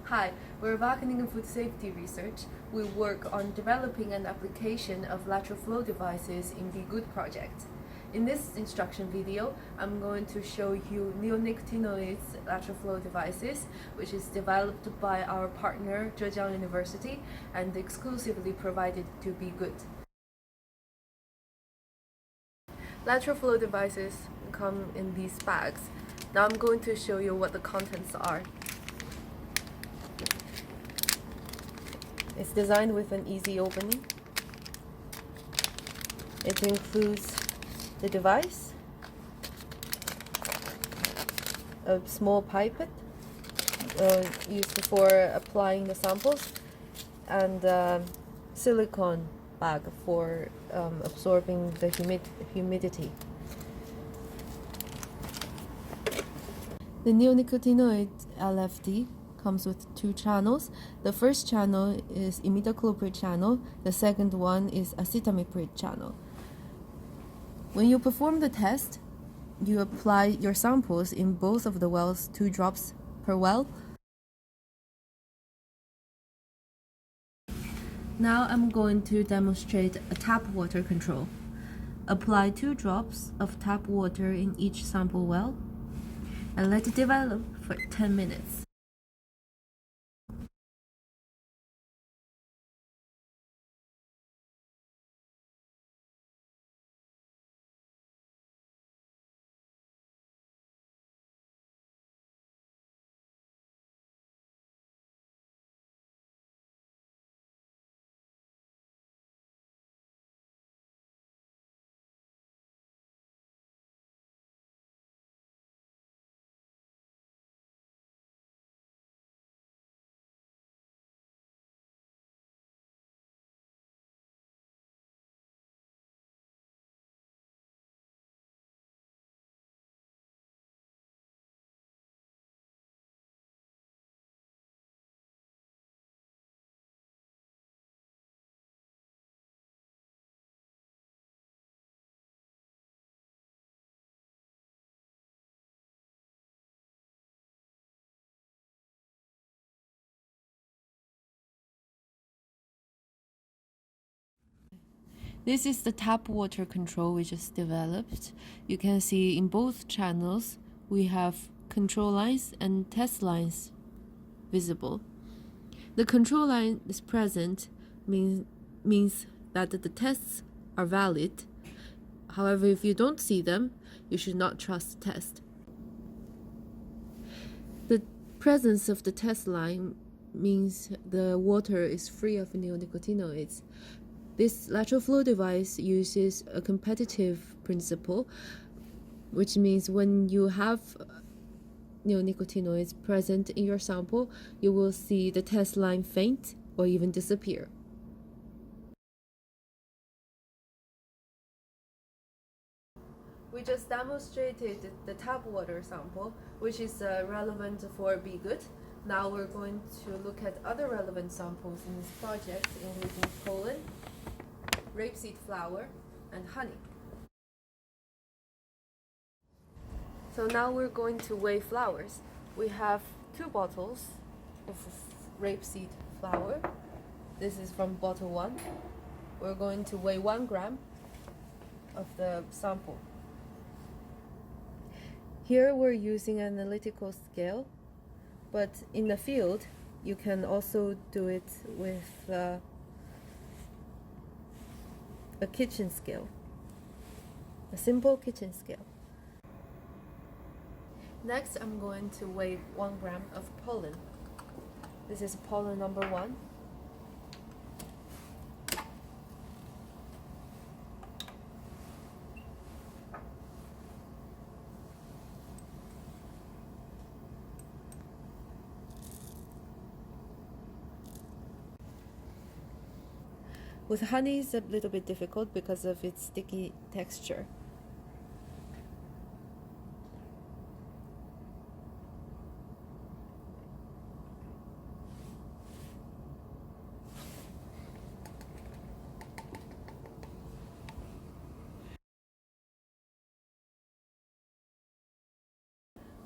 Hi, we're Wageningen Food Safety Research. We work on developing an application of lateral flow devices in the Good project. In this instruction video, I'm going to show you neonicotinoids lateral flow devices, which is developed by our partner Zhejiang University and exclusively provided to Be Good. Lateral flow devices come in these bags. Now I'm going to show you what the contents are. It's designed with an easy opening. It includes the device, a small pipette used for applying the samples, and a silicone bag for absorbing the humidity. The neonicotinoid LFD comes with two channels. The first channel is imidacloprid channel. The second one is acetamiprid channel. When you perform the test, you apply your samples in both of the wells, 2 drops per well. Now I'm going to demonstrate a tap water control. Apply 2 drops of tap water in each sample well and let it develop for 10 minutes. This is the tap water control we just developed. You can see in both channels we have control lines and test lines visible. The control line is present means that the tests are valid. However, if you don't see them, you should not trust the test. The presence of the test line means the water is free of neonicotinoids. This lateral flow device uses a competitive principle, which means when you have neonicotinoids present in your sample, you will see the test line faint or even disappear. We just demonstrated the tap water sample, which is relevant for Be Good. Now we're going to look at other relevant samples in this project, including pollen, rapeseed flower, and honey. So now we're going to weigh flowers. We have 2 bottles of rapeseed flower. This is from bottle 1. We're going to weigh 1 gram of the sample. Here we're using an analytical scale, but in the field you can also do it with a kitchen scale, a simple kitchen scale. Next, I'm going to weigh 1 gram of pollen. This is pollen number 1. With honey, it's a little bit difficult because of its sticky texture.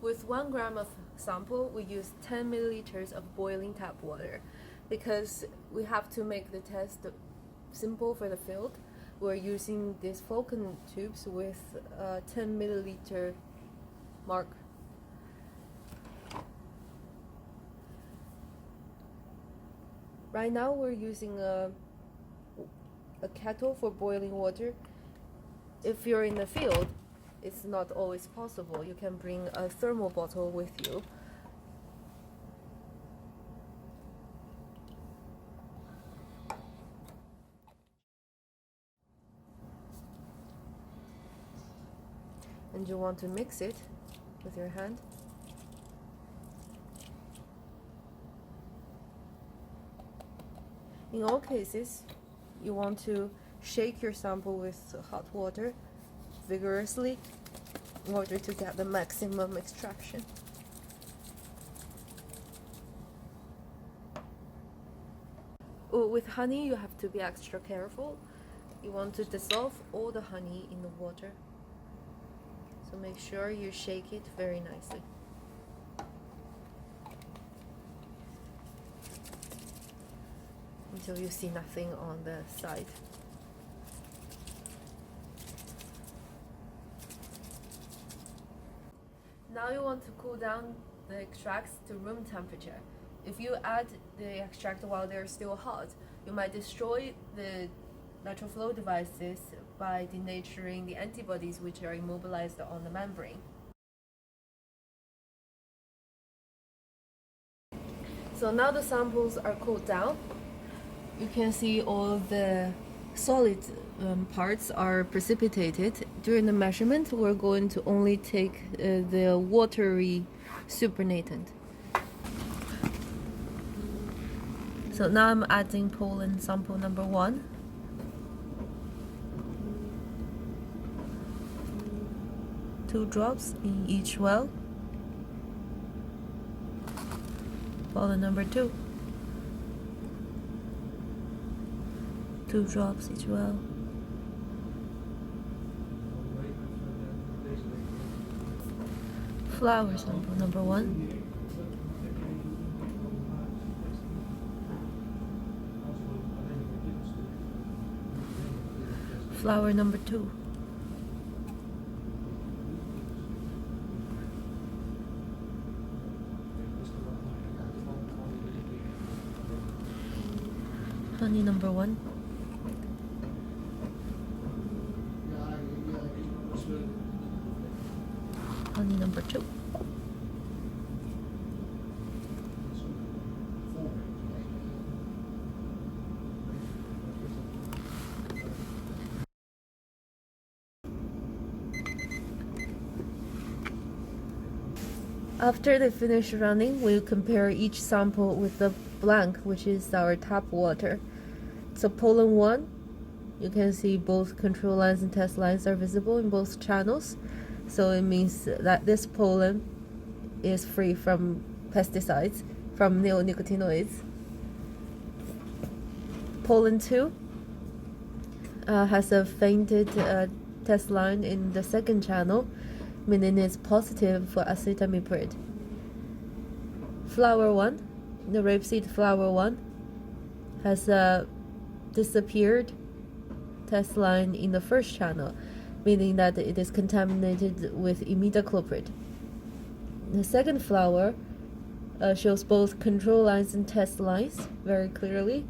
With 1 gram of sample, we use 10 milliliters of boiling tap water. Because we have to make the test simple for the field, we're using these Falcon tubes with 10 milliliter mark. Right now we're using a kettle for boiling water. If you're in the field, it's not always possible. You can bring a thermal bottle with you. And you want to mix it with your hand. In all cases, you want to shake your sample with hot water vigorously in order to get the maximum extraction. With honey, you have to be extra careful. You want to dissolve all the honey in the water. So make sure you shake it very nicely. Until you see nothing on the side. Now you want to cool down the extracts to room temperature. If you add the extract while they're still hot, you might destroy the lateral flow devices by denaturing the antibodies which are immobilized on the membrane. So now the samples are cooled down. You can see all the solid parts are precipitated. During the measurement, we're going to only take the watery supernatant. So now I'm adding pollen sample number 1. Two drops in each well. Pollen number 2. 2 drops each well. Flower sample number 1. Flower number 2. Honey number 1. Honey number 2. After they finish running, we'll compare each sample with the blank, which is our tap water. So pollen 1, you can see both control lines and test lines are visible in both channels. So it means that this pollen is free from pesticides, from neonicotinoids. Pollen 2 has a fainted test line in the second channel, meaning it's positive for acetamiprid. Flower 1, the rapeseed flower 1, has a disappeared test line in the first channel, meaning that it is contaminated with imidacloprid. The second flower shows both control lines and test lines very clearly,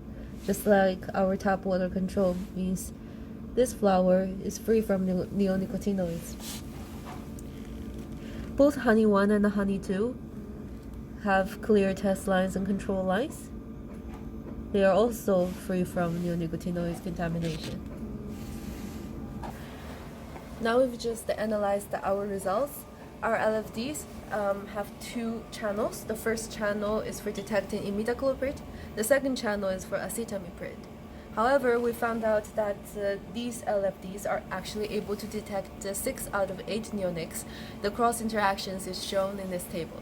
just like our tap water control, means this flower is free from neonicotinoids. Both honey 1 and honey 2 have clear test lines and control lines. They are also free from neonicotinoids contamination. Now we've just analyzed our results. Our LFDs have 2 channels. The first channel is for detecting imidacloprid. The second channel is for acetamiprid. However, we found out that these LFDs are actually able to detect 6 out of 8 neonics. The cross interactions is shown in this table.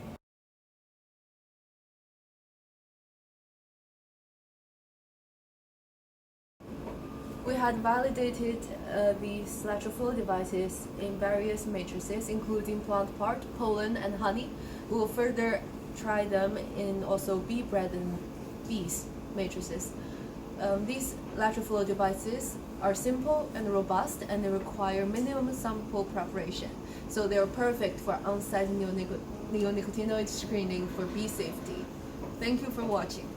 We had validated these lateral flow devices in various matrices, including plant part, pollen, and honey. We will further try them in also bee bread and bees matrices. These lateral flow devices are simple and robust, and they require minimum sample preparation. So they are perfect for on-site neonicotinoid screening for bee safety. Thank you for watching.